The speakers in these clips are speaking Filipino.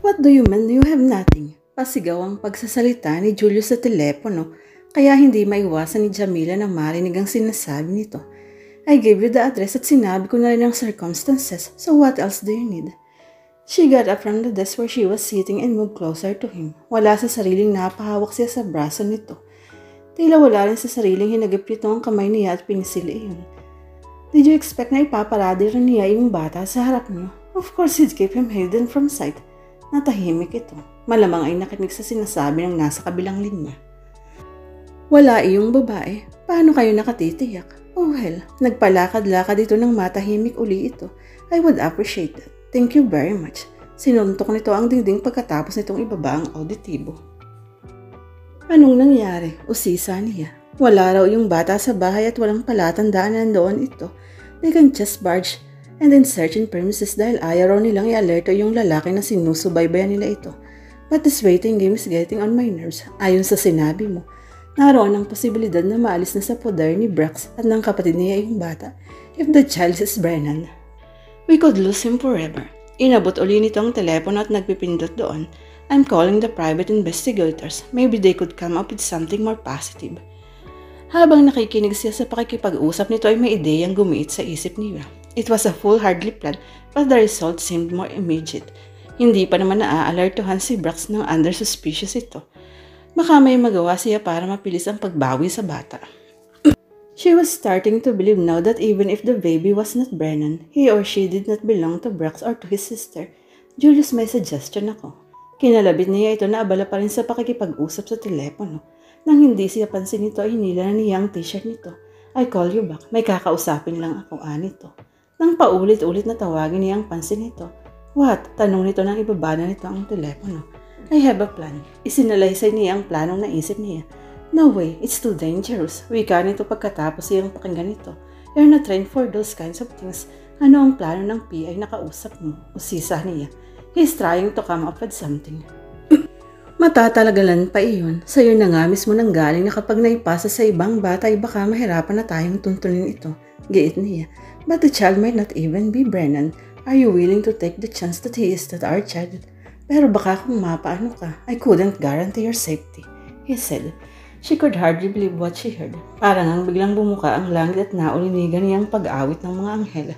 What do you mean you have nothing? Pasigaw ang pagsasalita ni Julius sa telepono, kaya hindi maiwasan ni Jamila na marinig ang sinasabi nito. I gave you the address at sinabi ko na rin ang circumstances, so what else do you need? She got up from the desk where she was sitting and moved closer to him. Wala sa sariling napahawak siya sa braso nito. Tila wala rin sa sariling hinagip nito ang kamay niya at pinisili iyon. Did you expect na ipaparadi rin niya yung bata sa harap niyo? Of course he'd keep him hidden from sight. Natahimik ito. Malamang ay nakinig sa sinasabi ng nasa kabilang linya. Wala iyong babae. Paano kayo nakatitiyak? Oh hell, nagpalakad-lakad ito ng matahimik uli ito. I would appreciate that. Thank you very much. Sinuntok nito ang dingding pagkatapos nitong ibaba ang auditibo. Anong nangyari? Usisa niya. Wala raw yung bata sa bahay at walang palatandaan na nandoon ito. They can just barge and then search in premises dahil ayaw raw nilang i-alerto yung lalaki na sinusubaybayan nila ito. But this waiting game is getting on my nerves. Ayon sa sinabi mo, naroon ang posibilidad na maalis na sa poder ni Brax at ng kapatid niya yung bata. If the child is Brennan, we could lose him forever. Inabot uli nito ang telepono at nagpipindot doon. I'm calling the private investigators. Maybe they could come up with something more positive. Habang nakikinig siya sa pakikipag-usap nito ay may ideyang gumiit sa isip niya. It was a foolhardy plan but the result seemed more immediate. Hindi pa naman naaalertuhan si Brax ng under suspicious ito. Baka may magawa siya para mapilis ang pagbawi sa bata. She was starting to believe now that even if the baby was not Brennan, he or she did not belong to Brax or to his sister. Julius, may suggestion ako. Kinalabit niya ito na abala pa rin sa pakikipag-usap sa telepono. Nang hindi siya pansin nito ay hinila na niya ang t-shirt nito. I call you back. May kakausapin lang ako anito. Nang paulit-ulit na tawagin niya ang pansin nito. What? Tanong nito nang ibaba na nito ang telepono. I have a plan. Isinalaysay niya ang planong naisip niya. No way, it's too dangerous. Wika nito pagkatapos siyang pakinggan nito. You're not trained for those kinds of things. Ano ang plano ng PI na kausap mo? Usisa niya. He's trying to come up with something. Matatalagalan pa iyon. Sa'yo na nga mismo nang galing na kapag naipasa sa ibang bata ay baka mahirapan na tayong tuntunin ito. Giit niya. But the child might not even be Brennan. Are you willing to take the chance that he is that our child? Pero baka kung mapaano ka, I couldn't guarantee your safety, he said. She could hardly believe what she heard. Parang ang biglang bumuka ang langit at naulinigan niyang pag-awit ng mga anghel.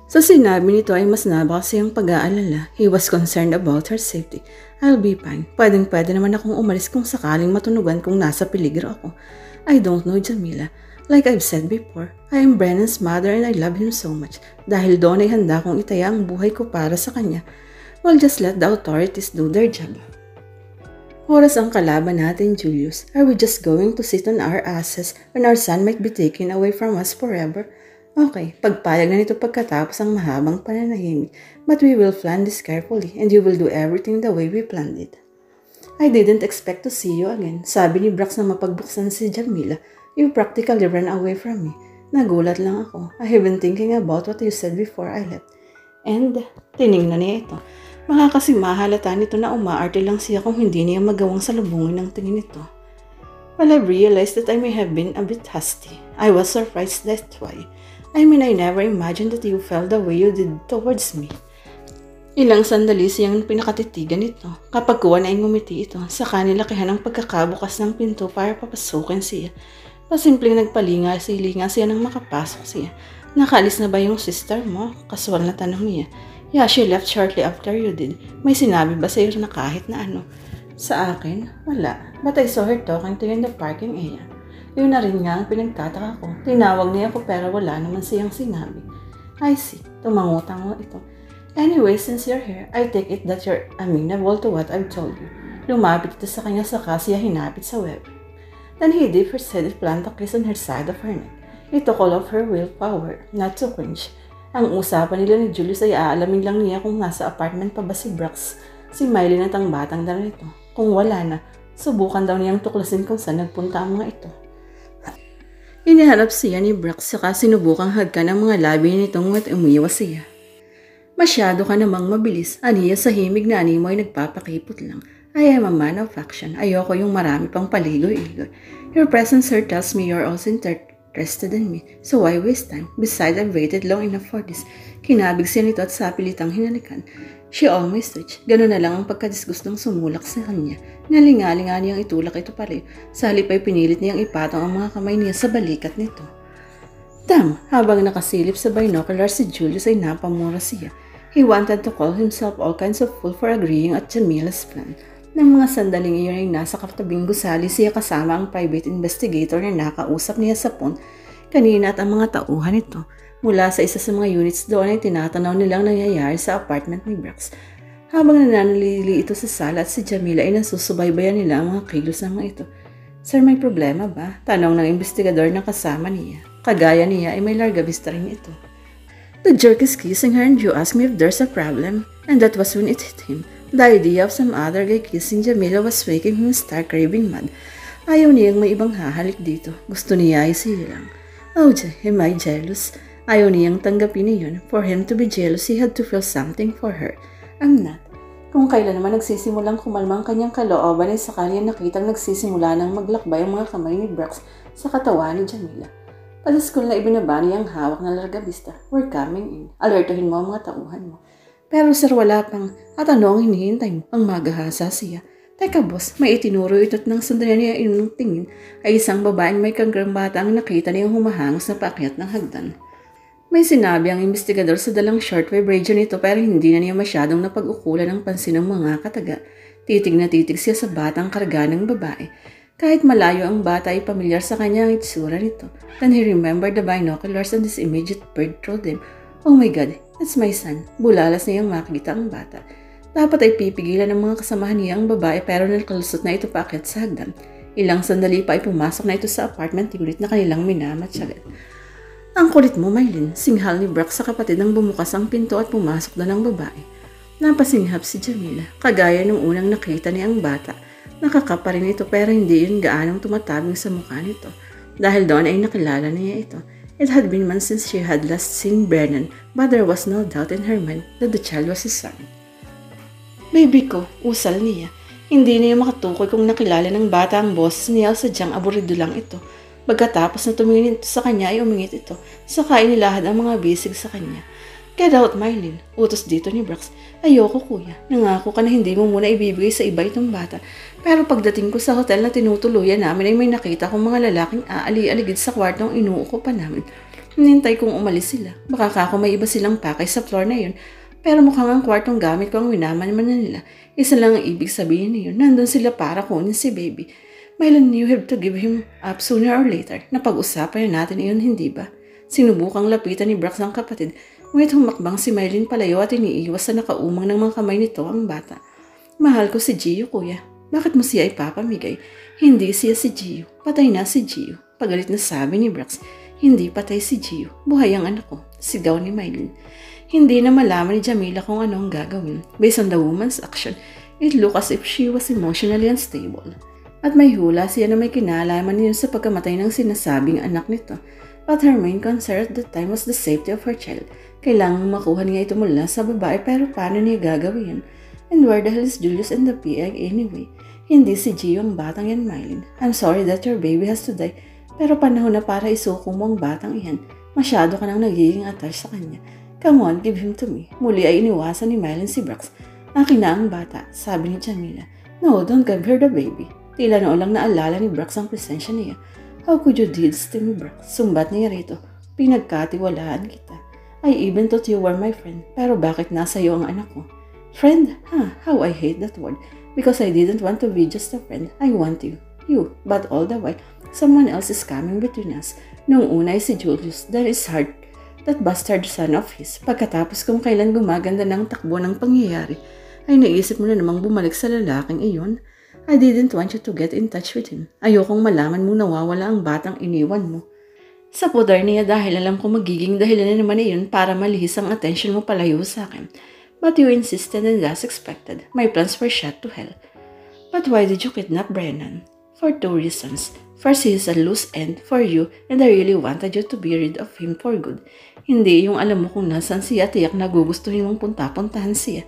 Sa sinabi nito ay mas nabakas siyang pag-aalala. He was concerned about her safety. I'll be fine. Pwedeng-pwede naman akong umalis kung sakaling matunugan kung nasa peligro ako. I don't know, Jamila. Like I've said before, I am Brennan's mother and I love him so much. Dahil doon ay handa kong itaya ang buhay ko para sa kanya. Well, just let the authorities do their job. Oras ang kalaban natin, Julius. Are we just going to sit on our asses when our son might be taken away from us forever? Okay, pagpayag na nito pagkatapos ang mahabang pananahimik. But we will plan this carefully and you will do everything the way we planned it. I didn't expect to see you again. Sabi ni Brax na mapagbuksan si Jamila. You practically ran away from me. Nagulat lang ako. I have been thinking about what you said before I left. And tiningnan niya ito. Baka kasi mahalata nito na umaarte lang siya kung hindi niya magawang salubungin ng tingin nito. Well, I realized that I may have been a bit hasty. I was surprised, that's why. I mean, I never imagined that you felt the way you did towards me. Ilang sandali siyang pinakatitigan ito. Kapag kuwan ay ngumiti ito, sa kanilakihan ang pagkakabukas ng pinto para papasukin siya. Pasimpleng nagpalinga-silinga siya nang makapasok siya. Nakaalis na ba yung sister mo? Kasual na tanong niya. Yeah, she left shortly after you did. May sinabi ba sa'yo na kahit na ano? Sa akin? Wala. But I saw her talking to you in the parking area. Yun na rin nga ang pinagtataka ko. Tinawag niya ako pero wala naman siyang sinabi. I see. Tumangutang mo ito. Anyway, since you're here, I take it that you're amenable to what I've told you. Lumapit ito sa kanya saka siya hinapit sa web. Then he dipped her head and planted a kiss on her side of her neck. It took all of her willpower, not to cringe. Ang usapan nila ni Julius ay aalamin lang niya kung nasa apartment pa ba si Brax, si Miley at ang batang dala nito. Kung wala na, subukan daw niyang tuklasin kung saan nagpunta ang mga ito. Iniharap siya ni Brax saka sinubukang hagkan ang mga labi nitong at umiwas siya. Masyado ka namang mabilis, aniya sa himig na animo ay nagpapakipot lang. I am a man of action. Ayoko yung marami pang paligoy-igoy. Your presence here tells me you're also interested in me. So why waste time? Besides, I've waited long enough for this. Kinabig siya nito at sapilitang hinalikan. She almost reached. Ganun na lang ang pagkadisgustong sumulak sa kanya. Nalingalinga niyang itulak ito pala. Sa halip ay pinilit niyang ipatong ang mga kamay niya sa balikat nito. Habang nakasilip sa binocular si Julius ay napamura siya. He wanted to call himself all kinds of fool for agreeing at Jamila's plan. Nang mga sandaling iyon ay nasa katabing gusali siya kasama ang private investigator na nakausap niya sa phone kanina at ang mga tauhan nito. Mula sa isa sa mga units doon ay tinatanaw nilang nangyayari sa apartment ni Brax. Habang nananalili ito sa sala at si Jamila ay nasusubaybayan nila ang mga kilos ng mga ito. Sir, may problema ba? Tanong ng investigador na kasama niya. Kagaya niya ay may larga vista rin ito. The jerk is kissing her and you ask me if there's a problem. And that was when it hit him. The idea of some other guy kissing Jamila was making him start craving mad. Ayaw niyang may ibang hahalik dito. Gusto niya ay silang. Oh, am I jealous? Ayaw niyang tanggapin niyon. For him to be jealous, he had to feel something for her. I'm not. Kung kailan naman nagsisimulang kumalma ang kanyang kalooban ay sakali nakitang nagsisimula ng maglakbay ang mga kamay ni Brax sa katawan ni Jamila. Padaskol na ibinaba niya ang hawak na larga vista. We're coming in. Alertuhin mo ang mga tauhan mo. Pero sir, wala pang. At ano ang hinihintay mo? Ang magahasa siya. Teka boss, may itinuro ito't nang sundan niya inong tingin ay isang babaeng may kanggrang bata ang nakita niyang humahangos na paakyat ng hagdan. May sinabi ang investigador sa dalang shortwave radio nito pero hindi na niya masyadong napag-ukulan ang pansin ng mga kataga. Titig na titig siya sa batang karga ng babae. Kahit malayo ang bata ay pamilyar sa kanya ang itsura nito. Then he remembered the binoculars and his immediate bird told him, oh my God, that's my son. Bulalas niyang makita ang bata. Dapat ay pipigilan ng mga kasamahan niya ang babae pero nakalusot na ito paakyat sa hagdan. Ilang sandali pa ay pumasok na ito sa apartment unit na kanilang minamatsagan. Ang kulit mo, Mylene, singhal ni Brax sa kapatid nang bumukas ang pinto at pumasok na ng babae. Napasinghap si Jamila, kagaya nung unang nakita niya ang bata. Nakakapa rin ito pero hindi yun gaanong tumatabing sa mukha nito. Dahil doon ay nakilala niya ito. It had been months since she had last seen Brennan, but there was no doubt in her mind that the child was his son. Baby ko, usal niya. Hindi niya makatukoy kung nakilala ng bata ang boses niya o sadyang aburido lang ito. Pagkatapos na tumingin ito sa kanya ay umingit ito, saka inilahad ang mga bisig sa kanya. Get out, Mylene. Utos dito ni Brax. Ayoko kuya, nangako ka na hindi mo muna ibibigay sa iba itong bata. Pero pagdating ko sa hotel na tinutuluyan namin ay may nakita kong mga lalaking aali-aligid sa kwartong inuukupan namin. Hinintay kong umalis sila. Baka kako may iba silang pakay sa floor na yun. Pero mukhang ang kwartong gamit ko ang winaman na nila. Isa lang ang ibig sabihin niyon. Nandun sila para kunin si baby. Mylene, you have to give him up sooner or later. Napag-usapan na natin iyon, hindi ba? Sinubukang lapitan ni Brax ang kapatid. Ngunit humakbang si Mylene palayo at iniiwas sa nakaumang ng mga kamay nito ang bata. Mahal ko si Gio, kuya. Bakit mo siya ipapamigay? Hindi siya si Gio. Patay na si Gio. Pagalit na sabi ni Brax. Hindi patay si Gio. Buhay ang anak ko. Sigaw ni Mylene. Hindi na malaman ni Jamila kung ano ang gagawin. Based on the woman's action, it looked as if she was emotionally unstable. At may hula siya na may kinalaman niyo sa pagkamatay ng sinasabing anak nito. But her main concern at that time was the safety of her child. Kailangang makuha niya ito mula sa babae pero paano niya gagawin? And where the hell is Julius and the PI anyway? Hindi si Gio ang batang yan, Mylene. I'm sorry that your baby has to die. Pero panahon na para isuko mo ang batang iyan. Masyado ka nang nagiging attached sa kanya. Come on, give him to me. Muli ay iniwasan ni Mylene si Brax. Akin na ang bata, sabi ni Jamila. No, don't give her the baby. Tila noon lang naalala ni Brax ang presensya niya. How could you do this to me, Brax? Sumbat niya rito. Pinagkatiwalaan kita. I even thought you were my friend. Pero bakit nasa iyo ang anak ko? Friend? How I hate that word. Because I didn't want to be just a friend. I want you. You. But all the while, someone else is coming between us. Noong una ay si Julius. That is hard. That bastard son of his. Pagkatapos kung kailan gumaganda ng takbo ng pangyayari, ay naisip mo na namang bumalik sa lalaking iyon. I didn't want you to get in touch with him. Ayokong malaman mo nawawala ang batang iniwan mo. Sa pudar niya dahil alam ko magiging dahilan na naman iyon para malihis ang atensyon mo palayo sa akin. But you insisted and as expected. My plans were shot to hell. But why did you kidnap Brennan? For two reasons. First, he is a loose end for you and I really wanted you to be rid of him for good. Hindi yung alam mo kung nasan siya tiyak na gugustuhin mong punta-puntahan siya.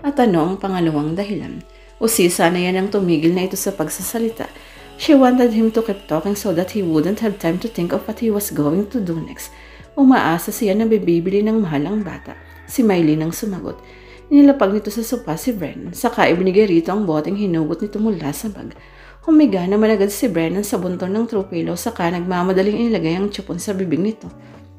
At ano ang pangalawang dahilan? Usisa na yan ang tumigil na ito sa pagsasalita. She wanted him to keep talking so that he wouldn't have time to think of what he was going to do next. Umaasa siya na bibili ng mahal ang bata. Si Mylene ang sumagot. Inilapag nito sa sopa si Brennan, saka ibinigay rito ang boteng hinugot nito mula sa bag. Humiga naman agad si Brennan sa bunton ng throw pillow, saka nagmamadaling inilagay ang tsupon sa bibig nito.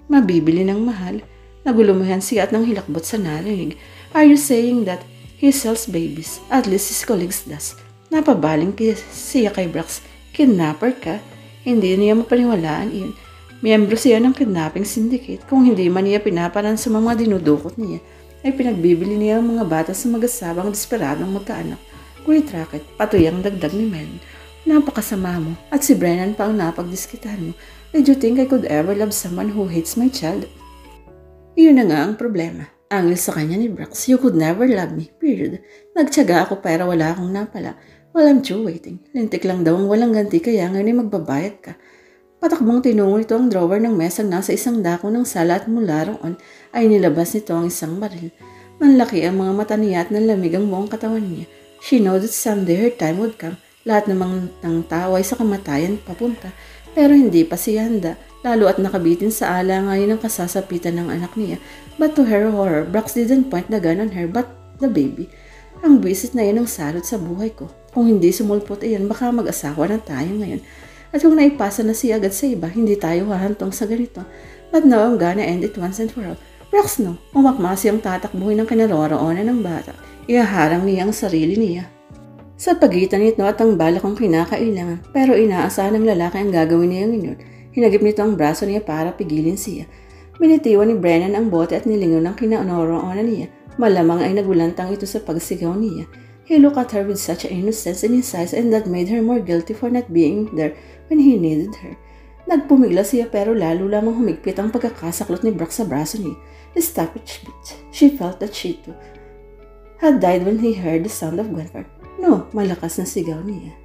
Mabibili ng mahal. Nagulumihan siya at nang hilakbot sa narinig. Are you saying that he sells babies? At least his colleagues does. Napabaling siya kay Brax. Kidnapper ka? Hindi niya mapaniwalaan iyon. Miyembro siya ng kidnapping syndicate. Kung hindi man niya pinaparan sa mga dinudukot niya, ay pinagbibili niya ang mga bata sa mag-asabang desperadong magkaanak. Great racket, patuyang dagdag ni Melon. Napakasama mo, at si Brennan pa ang napagdiskitahan mo. Did you think I could ever love someone who hates my child? Iyon na nga ang problema. Angil sa kanya ni Brax, you could never love me, period. Nagtyaga ako pero wala akong napala. Well, I'm through waiting. Lintik lang daw ang walang ganti kaya ngayon ay magbabayad ka. Patakbong tinungo nito ang drawer ng mesang nasa isang dako ng sala at mula roon ay nilabas nito ang isang baril. Manlaki ang mga mata niya at nanlamig ang buong katawan niya. She knew that someday her time would come. Lahat namang ng tao ay sa kamatayan papunta. Pero hindi pa siya handa, lalo at nakabitin sa ala ngayon ang kasasapitan ng anak niya. But to her horror, Brax didn't point the gun on her but the baby. Ang bisit na yan ang salot sa buhay ko. Kung hindi sumulpot iyan, baka mag-asawa na tayo ngayon. At kung naipasa na siya agad sa iba, hindi tayo hahantong sa ganito. But now I'm gonna end it once and for all. Brax no, umakma siyang tatakbuhin ng kinaroroonan ng bata. Ihaharang niya ang sarili niya sa pagitan nito at ang balak ang kinakailangan, pero inaasahan ng lalaki ang gagawin niya ngayon. Hinagip nito ang braso niya para pigilin siya. Binitiwan ni Brennan ang bote at nilingaw ng kinaroroonan niya. Malamang ay nagulantang ito sa pagsigaw niya. He looked at her with such innocence in his eyes and that made her more guilty for not being there when he needed her. Nagpumigla siya pero lalo lamang humigpit ang pagkakasaklot ni Brax sa braso niya. Stop it, bitch. She felt that she too had died when he heard the sound of gunfire. No, malakas na sigaw niya.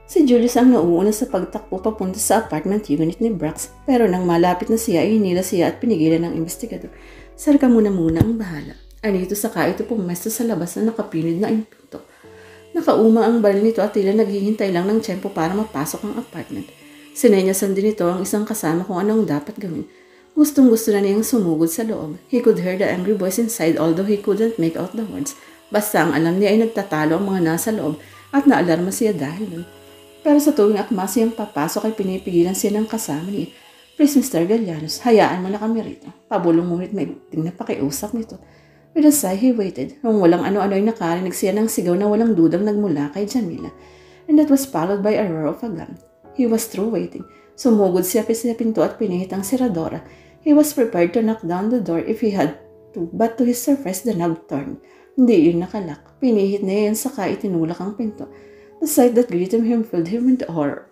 Si Julius ang nauuna sa pagtakbo papunta sa apartment unit ni Brax, pero nang malapit na siya ay hinila siya at pinigilan ng investigador. Sir ka muna ang bahala. Anito saka ito pumesto sa labas na nakapinid na impinto. Nakauma ang baril nito at tila naghihintay lang ng tiyempo para mapasok ang apartment. Sinenyasan din ito ang isang kasama kung anong dapat gawin. Gustong-gusto na niyang sumugod sa loob. He could hear the angry voice inside although he couldn't make out the words. Basta ang alam niya ay nagtatalo ang mga nasa loob at naalarma siya dahil nun. Pero sa tuwing akma siyang papasok ay pinipigilan siya ng kasama niya. Please Mr. Gallanos, hayaan mo na kami rito. Pabulong ngunit may ting na pakiusap nito. With a sigh, he waited. Nung walang ano-ano ay nakarinig siya ng sigaw na walang dudang nagmula kay Jamila. And that was followed by a roar of a gun. He was through waiting. Sumugod siya sa pinto at pinihit ang seradora. He was prepared to knock down the door if he had to, but to his surprise the knob turned. Hindi yun nakalak. Pinihit niya yan saka itinulak ang pinto. The sight that greeted him filled him with horror.